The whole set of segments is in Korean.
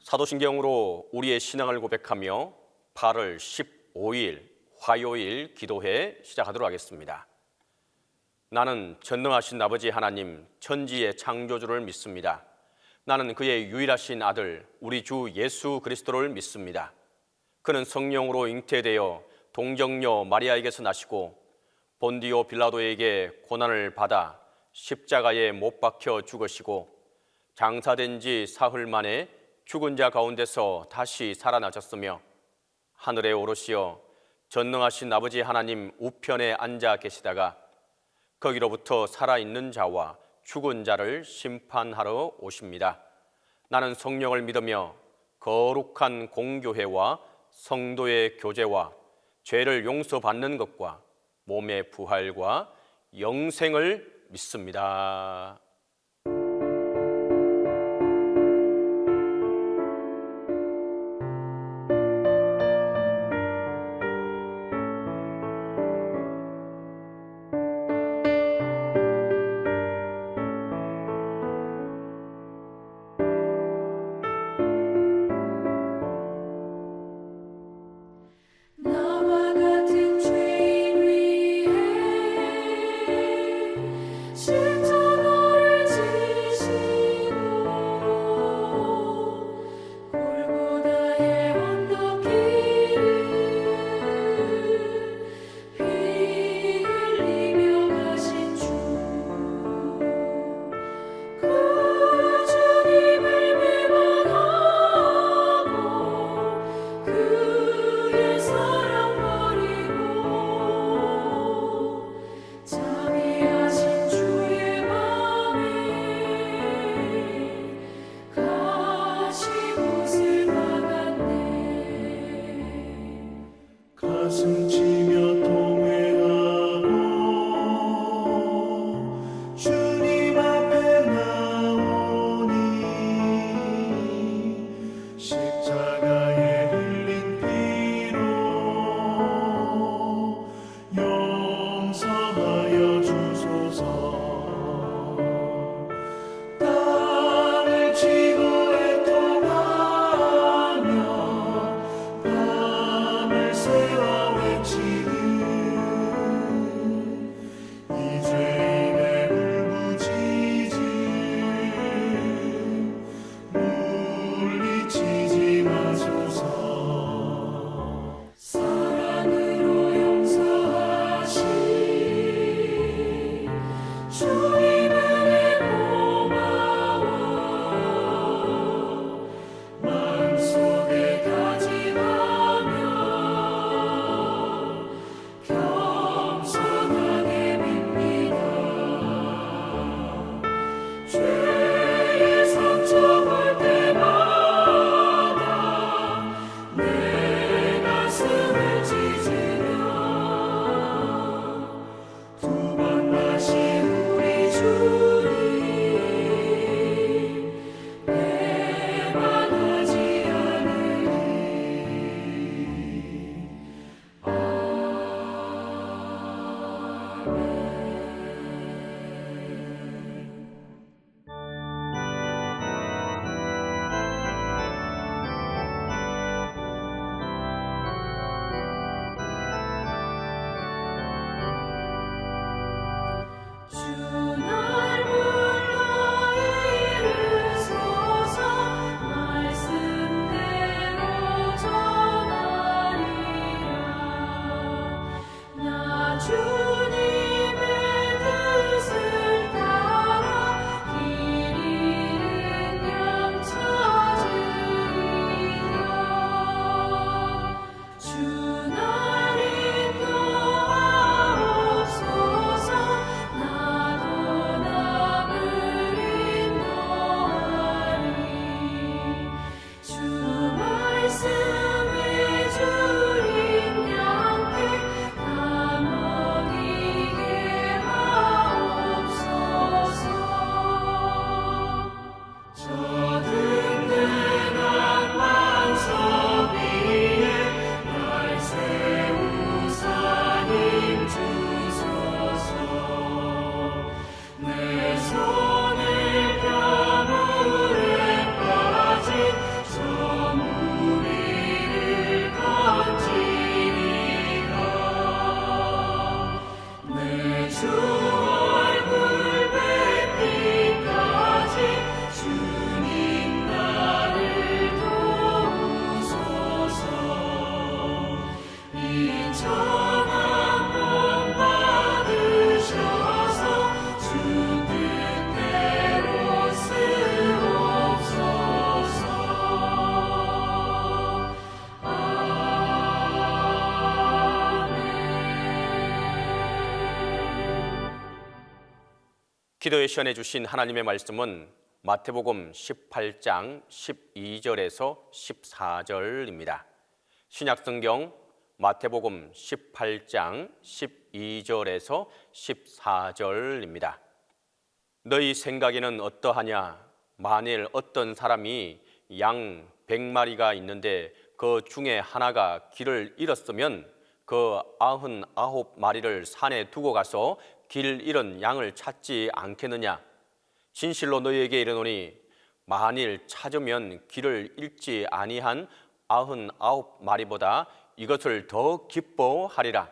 사도신경으로 우리의 신앙을 고백하며 8월 15일 화요일 기도회 시작하도록 하겠습니다. 나는 전능하신 아버지 하나님 천지의 창조주를 믿습니다. 나는 그의 유일하신 아들 우리 주 예수 그리스도를 믿습니다. 그는 성령으로 잉태되어 동정녀 마리아에게서 나시고 본디오 빌라도에게 고난을 받아 십자가에 못 박혀 죽으시고 장사된 지 사흘 만에 죽은 자 가운데서 다시 살아나셨으며 하늘에 오르시어 전능하신 아버지 하나님 우편에 앉아 계시다가 거기로부터 살아있는 자와 죽은 자를 심판하러 오십니다. 나는 성령을 믿으며 거룩한 공교회와 성도의 교제와 죄를 용서받는 것과 몸의 부활과 영생을 믿습니다. 기도에 시연해 주신 하나님의 말씀은 마태복음 18장 12절에서 14절입니다. 신약성경 마태복음 18장 12절에서 14절입니다. 너희 생각에는 어떠하냐? 만일 어떤 사람이 양 100마리가 있는데 그 중에 하나가 길을 잃었으면 그 99마리를 산에 두고 가서 길 잃은 양을 찾지 않겠느냐? 진실로 너희에게 이르노니 만일 찾으면 길을 잃지 아니한 99마리보다 이것을 더 기뻐하리라.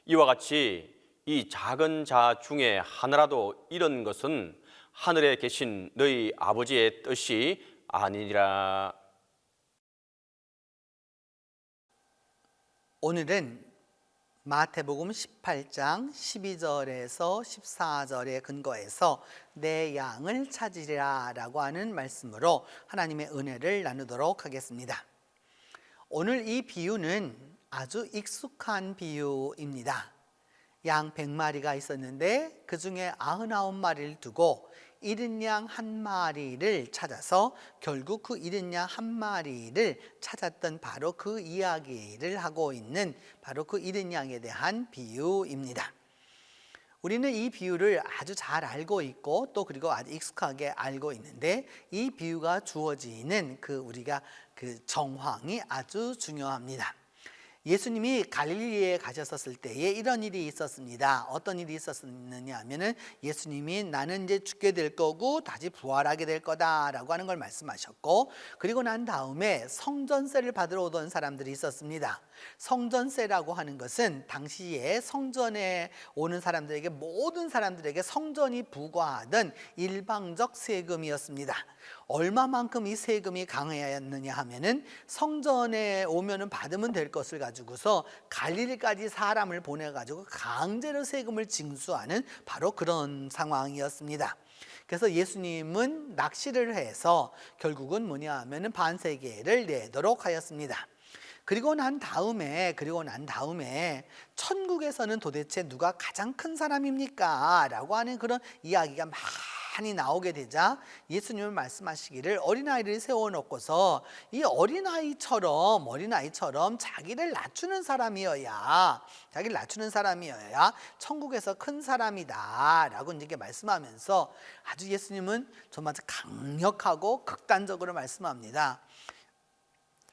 이와 같이 이 작은 자 중에 하나라도 잃은 것은 하늘에 계신 너희 아버지의 뜻이 아니니라. 오늘은 마태복음 18장 12절에서 14절에 근거해서 내 양을 찾으리라 라고 하는 말씀으로 하나님의 은혜를 나누도록 하겠습니다. 오늘 이 비유는 아주 익숙한 비유입니다. 양 100마리가 있었는데 그 중에 99마리를 두고 잃은 양 1마리를 찾아서 결국 그 잃은 양 1마리를 찾았던 바로 그 이야기를 하고 있는 바로 그 잃은 양에 대한 비유입니다. 우리는 이 비유를 아주 잘 알고 있고 또 그리고 아주 익숙하게 알고 있는데 이 비유가 주어지는 우리가 정황이 아주 중요합니다. 예수님이 갈릴리에 가셨을 때에 이런 일이 있었습니다. 어떤 일이 있었느냐 하면은 예수님이 나는 이제 죽게 될 거고 다시 부활하게 될 거다라고 하는 걸 말씀하셨고, 그리고 난 다음에 성전세를 받으러 오던 사람들이 있었습니다. 성전세라고 하는 것은 당시에 성전에 오는 사람들에게, 모든 사람들에게 성전이 부과하던 일방적 세금이었습니다. 얼마만큼 이 세금이 강하였느냐 하면은 성전에 오면은 받으면 될 것을 가지고서 갈릴리까지 사람을 보내가지고 강제로 세금을 징수하는 바로 그런 상황이었습니다. 그래서 예수님은 낚시를 해서 결국은 뭐냐 하면은 반세계를 내도록 하였습니다. 그리고 난 다음에 천국에서는 도대체 누가 가장 큰 사람입니까? 라고 하는 그런 이야기가 많이 나오게 되자 예수님은 말씀하시기를 어린아이를 세워놓고서 이 어린아이처럼 자기를 낮추는 사람이어야 천국에서 큰 사람이다 라고 이렇게 말씀하면서 아주 예수님은 정말 강력하고 극단적으로 말씀합니다.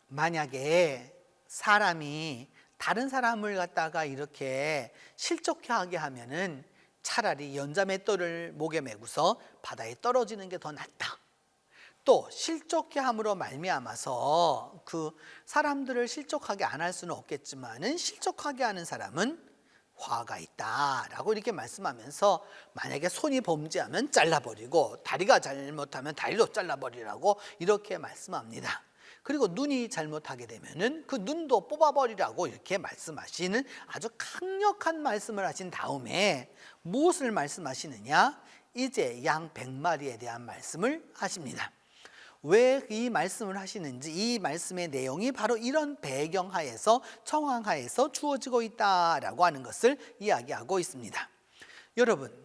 만약에 사람이 다른 사람을 갖다가 이렇게 실족해 하게 하면은 차라리 연자맷돌을 목에 메고서 바다에 떨어지는 게 더 낫다. 또 실족해 함으로 말미암아서 그 사람들을 실족하게 안 할 수는 없겠지만은 실족하게 하는 사람은 화가 있다라고 이렇게 말씀하면서 만약에 손이 범죄하면 잘라버리고 다리가 잘못하면 다리도 잘라버리라고 이렇게 말씀합니다. 그리고 눈이 잘못하게 되면은 그 눈도 뽑아버리라고 이렇게 말씀하시는 아주 강력한 말씀을 하신 다음에 무엇을 말씀하시느냐? 이제 양 100마리에 대한 말씀을 하십니다. 왜 이 말씀을 하시는지, 이 말씀의 내용이 바로 이런 배경하에서, 청황하에서 주어지고 있다라고 하는 것을 이야기하고 있습니다. 여러분,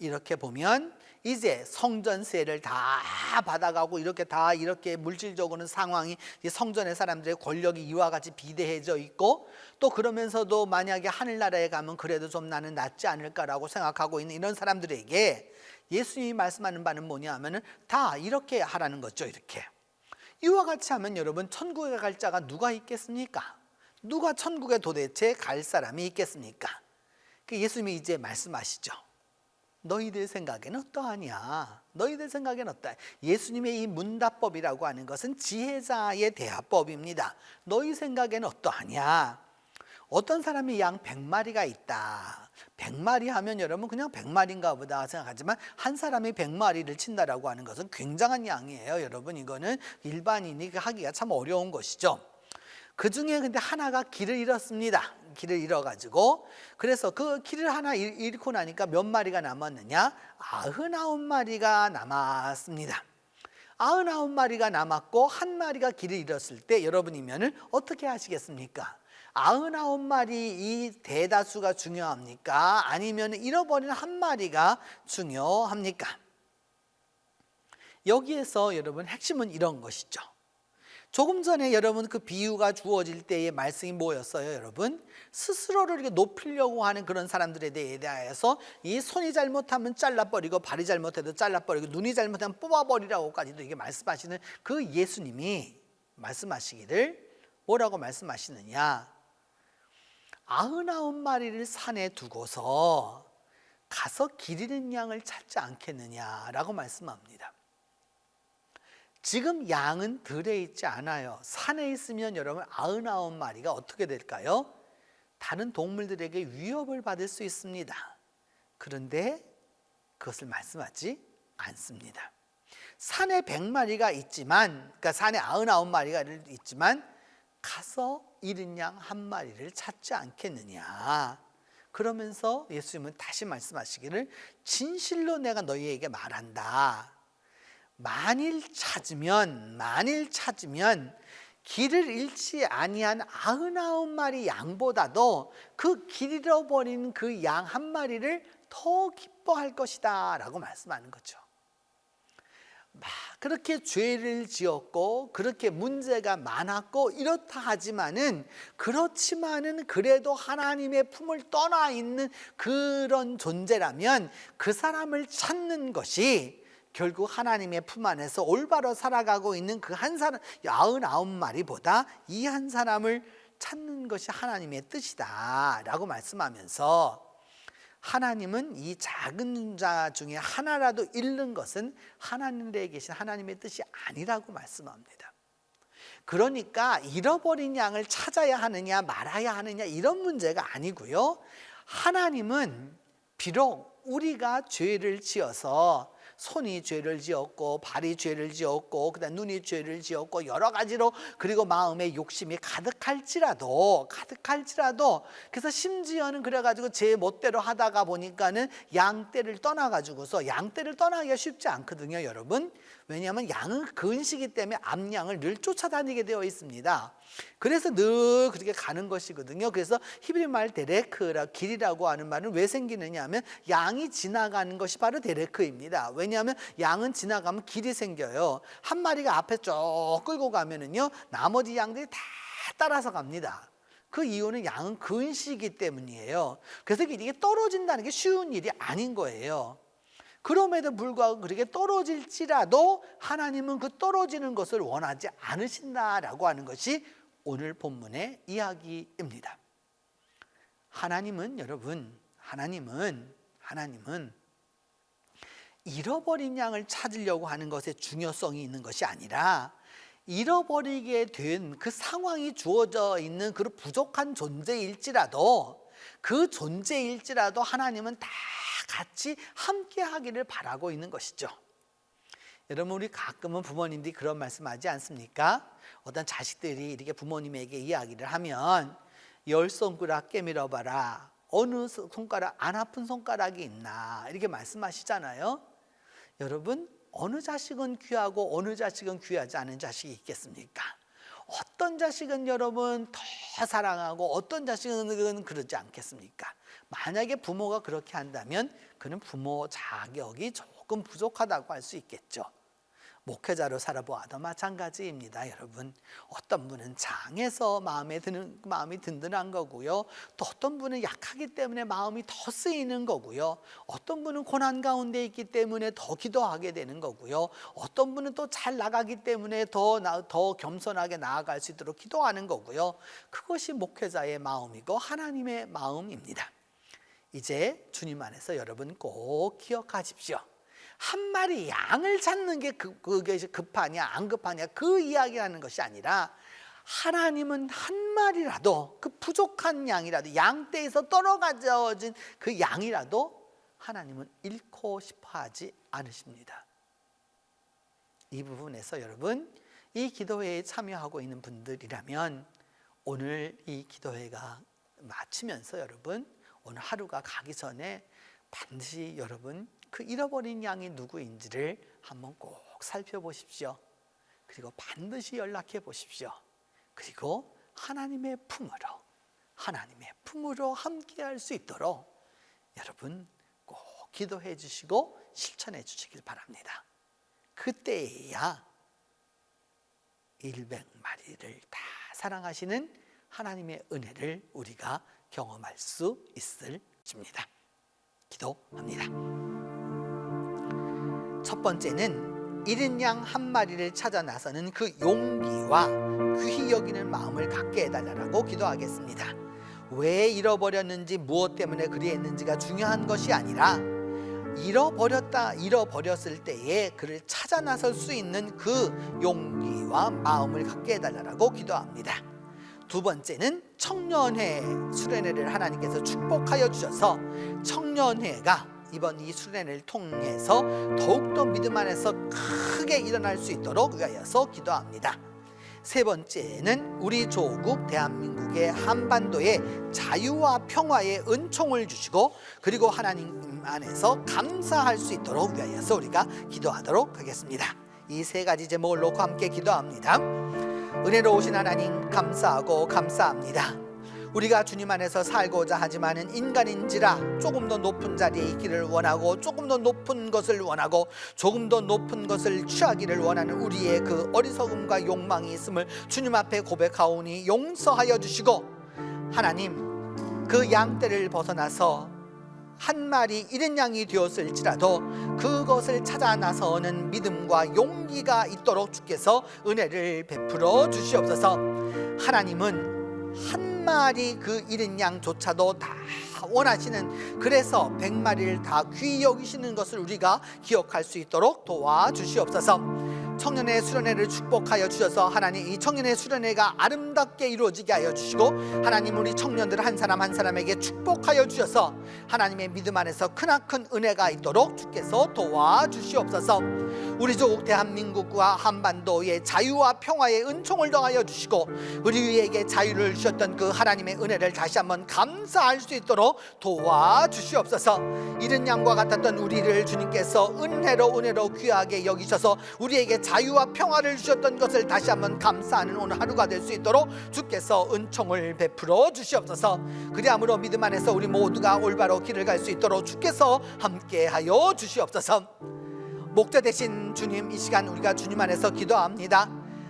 이렇게 보면 이제 성전세를 다 받아가고 이렇게 물질적으로는 상황이 성전의 사람들의 권력이 이와 같이 비대해져 있고, 또 그러면서도 만약에 하늘나라에 가면 그래도 좀 나는 낫지 않을까라고 생각하고 있는 이런 사람들에게 예수님이 말씀하는 바는 뭐냐 하면은 다 이렇게 하라는 거죠. 이렇게 이와 같이 하면 여러분, 천국에 갈 자가 누가 있겠습니까? 누가 천국에 도대체 갈 사람이 있겠습니까? 예수님이 이제 말씀하시죠. 너희들 생각에는 어떠하냐? 너희들 생각에는 어떠하냐? 예수님의 이 문답법이라고 하는 것은 지혜자의 대화법입니다. 너희 생각에는 어떠하냐? 어떤 사람이 양 100마리가 있다. 100마리 하면 여러분 그냥 100마리인가 보다 생각하지만 한 사람이 100마리를 친다라고 하는 것은 굉장한 양이에요. 여러분, 이거는 일반인이 하기가 참 어려운 것이죠. 그 중에 근데 하나가 길을 잃었습니다. 길을 잃어가지고, 그래서 그 길을 하나 잃고 나니까 몇 마리가 남았느냐? 99마리가 남았습니다. 99마리가 남았고 한 마리가 길을 잃었을 때 여러분이면은 어떻게 하시겠습니까? 99마리 이 대다수가 중요합니까? 아니면 잃어버린 한 마리가 중요합니까? 여기에서 여러분 핵심은 이런 것이죠. 조금 전에 여러분 그 비유가 주어질 때의 말씀이 뭐였어요, 여러분? 스스로를 이렇게 높이려고 하는 그런 사람들에 대해서 이 손이 잘못하면 잘라버리고 발이 잘못해도 잘라버리고 눈이 잘못하면 뽑아버리라고까지도 이게 말씀하시는 그 예수님이 말씀하시기를 뭐라고 말씀하시느냐? 99마리를 산에 두고서 가서 기르는 양을 찾지 않겠느냐라고 말씀합니다. 지금 양은 들에 있지 않아요. 산에 있으면 여러분 99마리가 어떻게 될까요? 다른 동물들에게 위협을 받을 수 있습니다. 그런데 그것을 말씀하지 않습니다. 산에 100마리가 있지만, 그러니까 산에 99마리가 있지만 가서 잃은 양 한 마리를 찾지 않겠느냐. 그러면서 예수님은 다시 말씀하시기를 진실로 내가 너희에게 말한다. 만일 찾으면 길을 잃지 아니한 99마리 양보다도 그 길 잃어버린 그 양 한 마리를 더 기뻐할 것이다 라고 말씀하는 거죠. 막 그렇게 죄를 지었고 그렇게 문제가 많았고 이렇다 하지만은, 그렇지만은 그래도 하나님의 품을 떠나 있는 그런 존재라면 그 사람을 찾는 것이 결국 하나님의 품 안에서 올바로 살아가고 있는 그 한 사람 99마리보다 이 한 사람을 찾는 것이 하나님의 뜻이다 라고 말씀하면서, 하나님은 이 작은 자 중에 하나라도 잃는 것은 하나님에 계신 하나님의 뜻이 아니라고 말씀합니다. 그러니까 잃어버린 양을 찾아야 하느냐 말아야 하느냐 이런 문제가 아니고요, 하나님은 비록 우리가 죄를 지어서 손이 죄를 지었고 발이 죄를 지었고 그다음 눈이 죄를 지었고 여러 가지로, 그리고 마음에 욕심이 가득할지라도 그래서 심지어는 그래가지고 제 멋대로 하다가 보니까는 양떼를 떠나가지고서, 양떼를 떠나기가 쉽지 않거든요, 여러분. 왜냐하면 양은 근시기 때문에 앞양을 늘 쫓아다니게 되어 있습니다. 그래서 늘 그렇게 가는 것이거든요. 그래서 히브리 말 데레크라, 길이라고 하는 말은 왜 생기느냐 하면 양이 지나가는 것이 바로 데레크입니다. 왜냐하면 양은 지나가면 길이 생겨요. 한 마리가 앞에 쭉 끌고 가면은요, 나머지 양들이 다 따라서 갑니다. 그 이유는 양은 근시이기 때문이에요. 그래서 이게 떨어진다는 게 쉬운 일이 아닌 거예요. 그럼에도 불구하고 그렇게 떨어질지라도 하나님은 그 떨어지는 것을 원하지 않으신다라고 하는 것이 오늘 본문의 이야기입니다. 하나님은 여러분, 하나님은 잃어버린 양을 찾으려고 하는 것에 중요성이 있는 것이 아니라, 잃어버리게 된 그 상황이 주어져 있는 그 부족한 존재일지라도 하나님은 다 같이 함께 하기를 바라고 있는 것이죠. 여러분, 우리 가끔은 부모님들이 그런 말씀하지 않습니까? 어떤 자식들이 이렇게 부모님에게 이야기를 하면 10손가락 깨밀어 봐라, 어느 손가락 안 아픈 손가락이 있나, 이렇게 말씀하시잖아요. 여러분, 어느 자식은 귀하고 어느 자식은 귀하지 않은 자식이 있겠습니까? 어떤 자식은 여러분 더 사랑하고 어떤 자식은 그러지 않겠습니까? 만약에 부모가 그렇게 한다면 그는 부모 자격이 조금 부족하다고 할 수 있겠죠. 목회자로 살아보아도 마찬가지입니다, 여러분. 어떤 분은 장해서 마음이 든든한 거고요. 또 어떤 분은 약하기 때문에 마음이 더 쓰이는 거고요. 어떤 분은 고난 가운데 있기 때문에 더 기도하게 되는 거고요. 어떤 분은 또 잘 나가기 때문에 더 겸손하게 나아갈 수 있도록 기도하는 거고요. 그것이 목회자의 마음이고 하나님의 마음입니다. 이제 주님 안에서 여러분 꼭 기억하십시오. 한 마리 양을 찾는 게 그게 급하냐 안 급하냐 그 이야기하는 것이 아니라, 하나님은 한 마리라도, 그 부족한 양이라도, 양떼에서 떨어가져진 그 양이라도 하나님은 잃고 싶어 하지 않으십니다. 이 부분에서 여러분, 이 기도회에 참여하고 있는 분들이라면 오늘 이 기도회가 마치면서 여러분, 오늘 하루가 가기 전에 반드시 여러분 그 잃어버린 양이 누구인지를 한번 꼭 살펴보십시오. 그리고 반드시 연락해 보십시오. 그리고 하나님의 품으로 하나님의 품으로 함께할 수 있도록 여러분 꼭 기도해 주시고 실천해 주시길 바랍니다. 그때야 100마리를 다 사랑하시는 하나님의 은혜를 우리가 경험할 수 있을 것입니다. 기도합니다. 첫 번째는 잃은 양 한 마리를 찾아 나서는 그 용기와 귀히 여기는 마음을 갖게 해달라고 기도하겠습니다. 왜 잃어버렸는지 무엇 때문에 그리했는지가 중요한 것이 아니라 잃어버렸을 때에 그를 찾아 나설 수 있는 그 용기와 마음을 갖게 해달라고 기도합니다. 두 번째는 청년회 수련회를 하나님께서 축복하여 주셔서 청년회가 이번 이 수련회를 통해서 더욱더 믿음 안에서 크게 일어날 수 있도록 위하여서 기도합니다. 세 번째는 우리 조국 대한민국의 한반도에 자유와 평화의 은총을 주시고 그리고 하나님 안에서 감사할 수 있도록 위하여서 우리가 기도하도록 하겠습니다. 이 세 가지 제목을 놓고 함께 기도합니다. 은혜로우신 하나님 감사하고 감사합니다. 우리가 주님 안에서 살고자 하지만은 인간인지라 조금 더 높은 자리에 있기를 원하고 조금 더 높은 것을 원하고 조금 더 높은 것을 취하기를 원하는 우리의 그 어리석음과 욕망이 있음을 주님 앞에 고백하오니 용서하여 주시고 하나님 그 양떼를 벗어나서 한 마리 잃은 양이 되었을지라도 그것을 찾아 나서는 믿음과 용기가 있도록 주께서 은혜를 베풀어 주시옵소서. 하나님은 한 마리 그 잃은 양조차도 다 원하시는 그래서 100마리를 다 귀히 여기시는 것을 우리가 기억할 수 있도록 도와주시옵소서. 청년의 수련회를 축복하여 주셔서 하나님 이 청년의 수련회가 아름답게 이루어지게 하여 주시고 하나님 우리 청년들 한 사람 한 사람에게 축복하여 주셔서 하나님의 믿음 안에서 크나큰 은혜가 있도록 주께서 도와주시옵소서. 우리 조국 대한민국과 한반도의 자유와 평화의 은총을 더하여 주시고 우리에게 자유를 주셨던 그 하나님의 은혜를 다시 한번 감사할 수 있도록 도와주시옵소서. 잃은 양과 같았던 우리를 주님께서 은혜로 귀하게 여기셔서 우리에게 자유와 평화를 주셨던 것을 다시 한번 감사하는 오늘 하루가 될 수 있도록 주께서 은총을 베풀어 주시옵소서. 그리함으로 믿음 안에서 우리 모두가 올바로 길을 갈 수 있도록 주께서 함께하여 주시옵소서. 목자 되신 주님 이 시간 우리가 주님 안에서 기도합니다.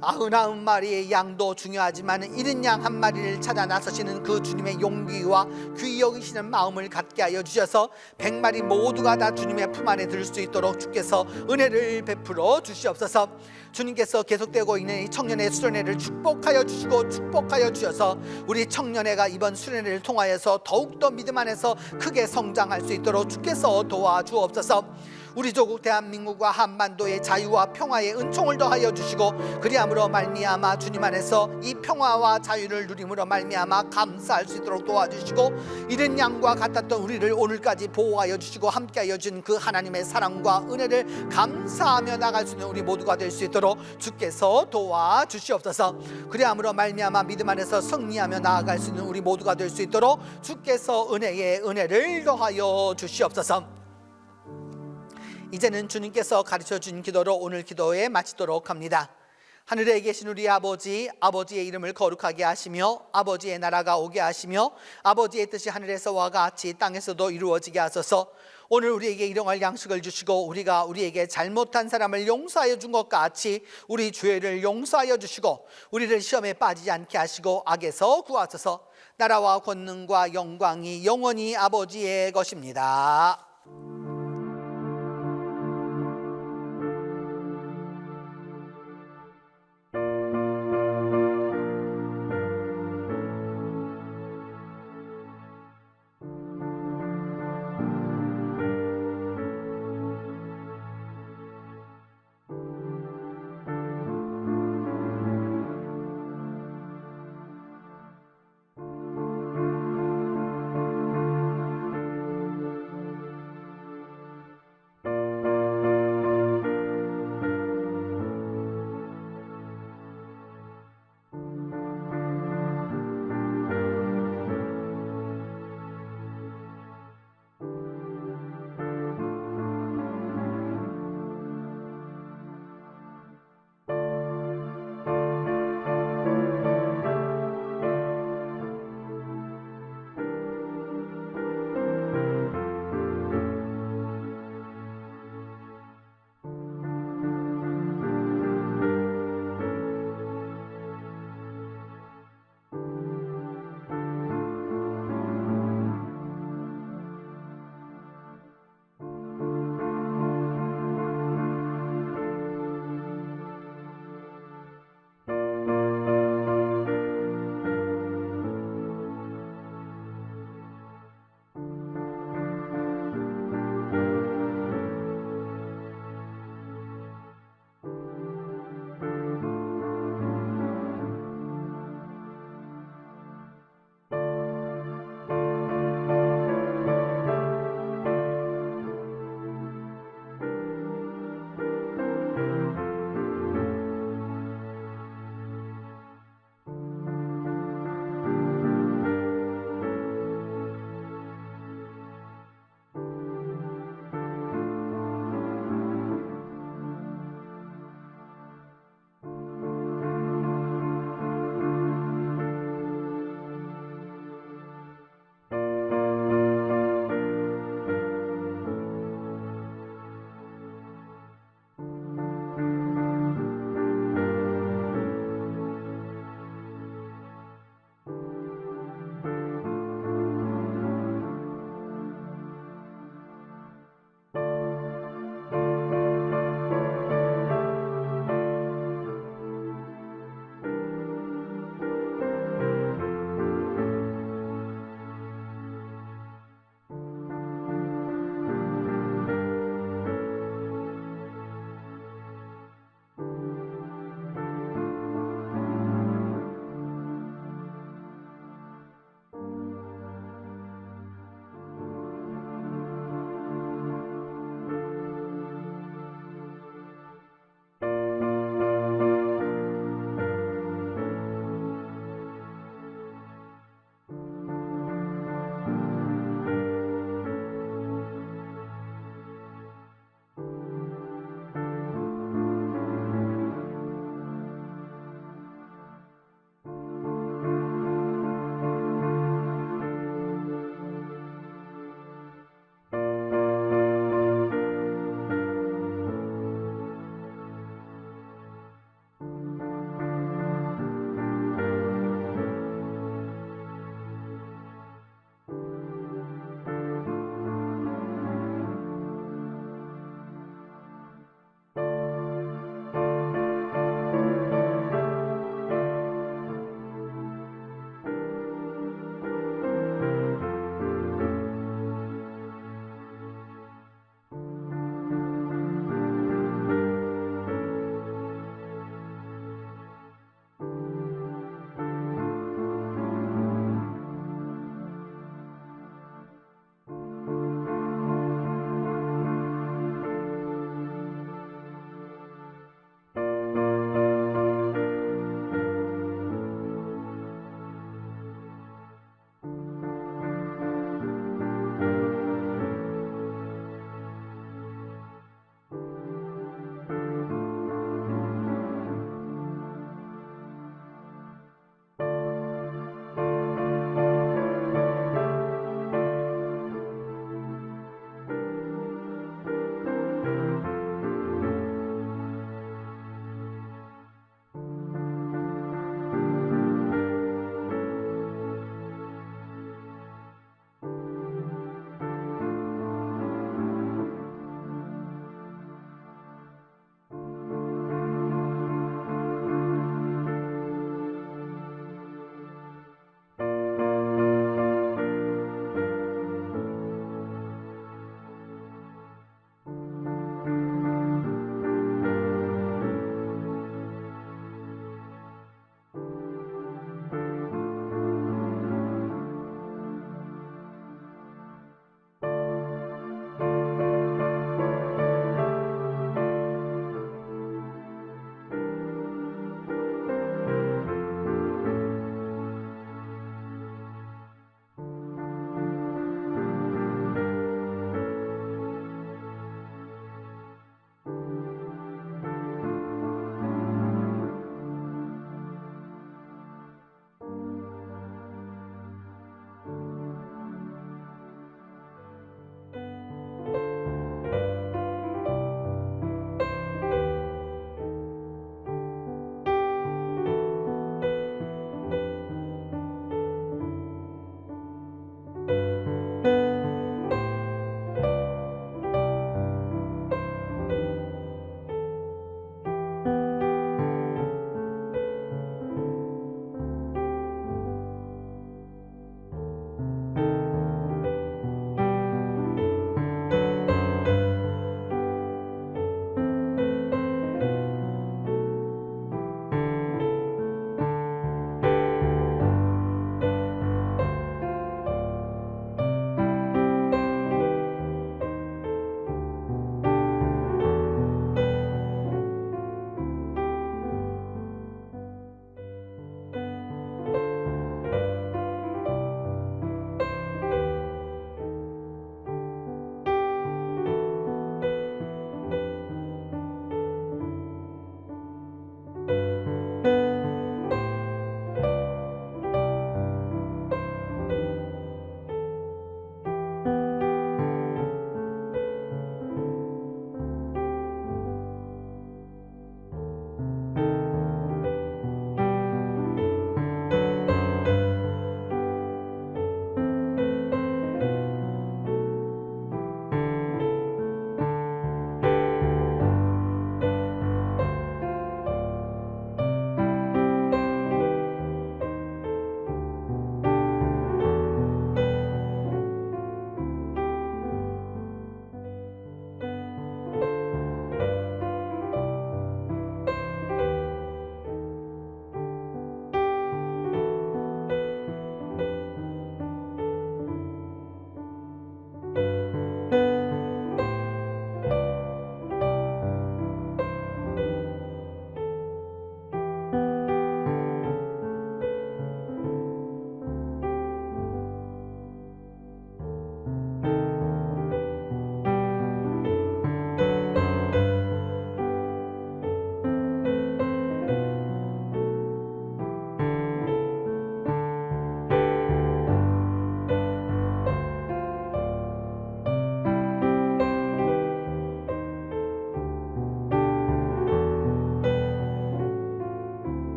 99마리의 양도 중요하지만 잃은 양 한 마리를 찾아 나서시는 그 주님의 용기와 귀히 여기시는 마음을 갖게 하여 주셔서 100마리 모두가 다 주님의 품 안에 들 수 있도록 주께서 은혜를 베풀어 주시옵소서. 주님께서 계속되고 있는 이 청년의 수련회를 축복하여 주시고 축복하여 주셔서 우리 청년회가 이번 수련회를 통하여서 더욱더 믿음 안에서 크게 성장할 수 있도록 주께서 도와주옵소서. 우리 조국 대한민국과 한반도의 자유와 평화의 은총을 더하여 주시고 그리함으로 말미암아 주님 안에서 이 평화와 자유를 누림으로 말미암아 감사할 수 있도록 도와주시고 잃은 양과 같았던 우리를 오늘까지 보호하여 주시고 함께하여 준 그 하나님의 사랑과 은혜를 감사하며 나갈 수 있는 우리 모두가 될 수 있도록 주께서 도와주시옵소서. 그리함으로 말미암아 믿음 안에서 승리하며 나아갈 수 있는 우리 모두가 될 수 있도록 주께서 은혜를 더하여 주시옵소서. 이제는 주님께서 가르쳐 준 기도로 오늘 기도에 마치도록 합니다. 하늘에 계신 우리 아버지, 아버지의 이름을 거룩하게 하시며 아버지의 나라가 오게 하시며 아버지의 뜻이 하늘에서와 같이 땅에서도 이루어지게 하소서. 오늘 우리에게 일용할 양식을 주시고 우리가 우리에게 잘못한 사람을 용서하여 준 것 같이 우리 죄를 용서하여 주시고 우리를 시험에 빠지지 않게 하시고 악에서 구하소서. 나라와 권능과 영광이 영원히 아버지의 것입니다.